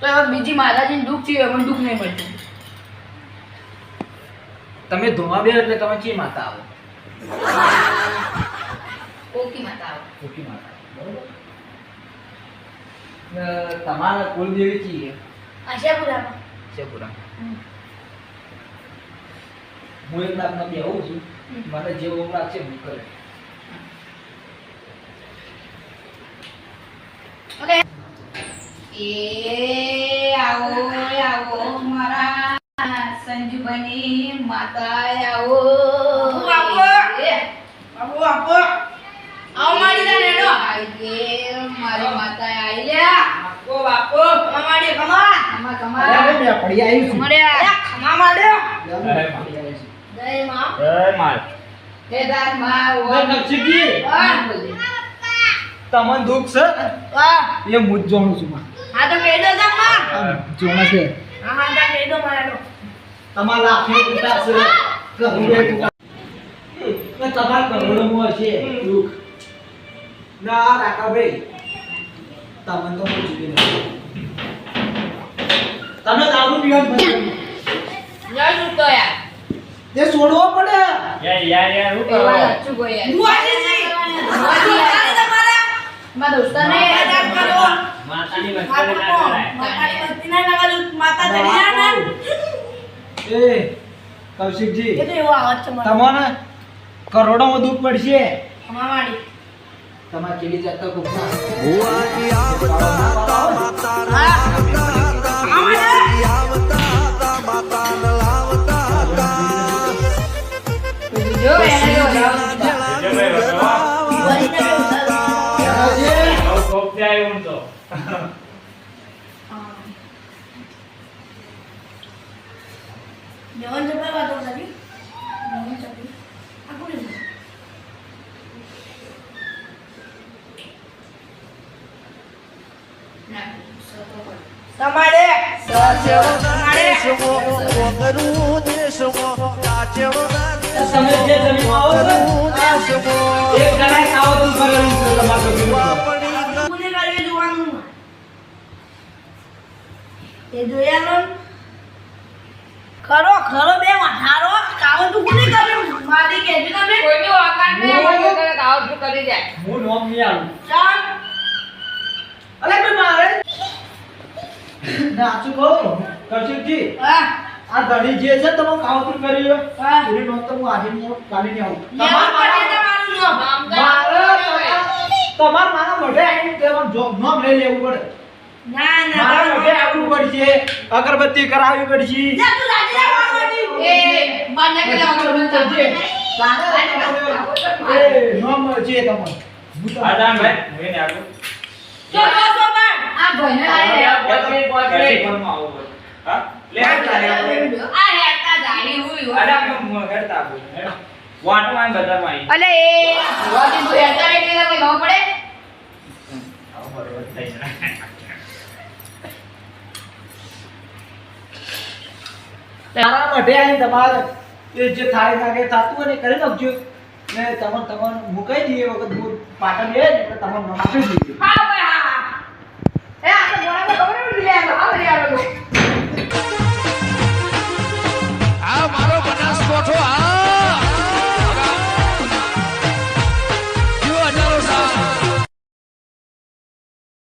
તો હવે બીજી માતાજીને દુઃખ છે મને દુઃખ નહીં મળતું. તમે ધોવા બે એટલે તમે ચી માતા આવો? કોકી માતા આવે. કોકી માતા બરોબર. તમારા કુલદેવી ચી છે? આશાપુરામાં. શેપુરા. હું એક લાખમાં બેહું છું, મને જે ઊંઘ લાગશે હું કરે. ઓકે. એ આવો મારા સંજુભાઈની માતા આવો. આવો આવો મારી ના નેડો. આઈએ મારી માતા આઈ લે. બાપો માડી કમા કમા અરે બે પડી આવી છું. મડ્યા ખમા માડ્યો. પડી આવી છું. જય માં. જય માલ. હે દાન માં ઓ નક્ષીજી બોલે. તમને દુઃખ છે વાહ એ હું જ જોણું છું માં. આ તો કહી દો માં. જોણા છે હા તો કહી દો મારો. તમારા આંખે પિતા છે કહું એ તમારા કરોડોમાં છે દુઃખ ના રાકા ભાઈ તમને તો હું જીવી નથી. તમે દારૂ પીવાનું બંધ કરો. ના છૂટતો યાર. તે છોડવો પડે. યાર હું એ વાત સાચું કોઈ યાર. માતાની વસ્તી ના લગાડું માતા ચડી જાય ને એ કૌશિકજી એ તો એવો આવાજ છે મારો તમને કરોડોમાં દુઃખ પડશે. મામાડી તમારે કેવી જાતના કુકના જો એને જો જવાન જબર વાતો કરી જવાન ચપી આ કોને તમારે તમે જે જમીન આવો છો એક જણાએ ખાવો તું કરેલું છે તમારે કોને કરવી જોવાનું એ જોયાનો ખરો ખરો બે વઠારો કાવો તું કોને કર્યું મારી કેજો તમે કોઈનો આકાર નહીં આપણે કરે કાવ કરી જાય. હું નોમ નહીં આવું. ચાલ અલે બે મારે નાચું કહો કૌશિકજી હા આ ઘડી જે છે તમે કાવતરું કરી લો હા. એની નોમ તો હું આજે નહીં આવું કાલે નહીં આવું. યાર પડે તમારું નામ તમારા મારા મોઢે આવીને તમારું નોમ લઈ લેવું પડે. ના ના મારા મોઢે આવવું પડશે, અગરબત્તી કરાવવી પડશે. જા તું રાજી રાખવાની એ બાને કે લાવ એ નોમ મળશે તમને. હું તો- જો જો જો પણ આ ભાઈને આઈ આ હેતા જાડી હોય અલે એ વાટી તો હેતા રે કે કોઈ ન પડે. તારા મોઢે આવીને તમારે એ જે થાય નાખે થતું હોય ને એ કરી નાખજો ને તમને મુકાઈ દઈએ વખત હું પાટણ લે ને એટલે તમને નાખી દઈએ. હા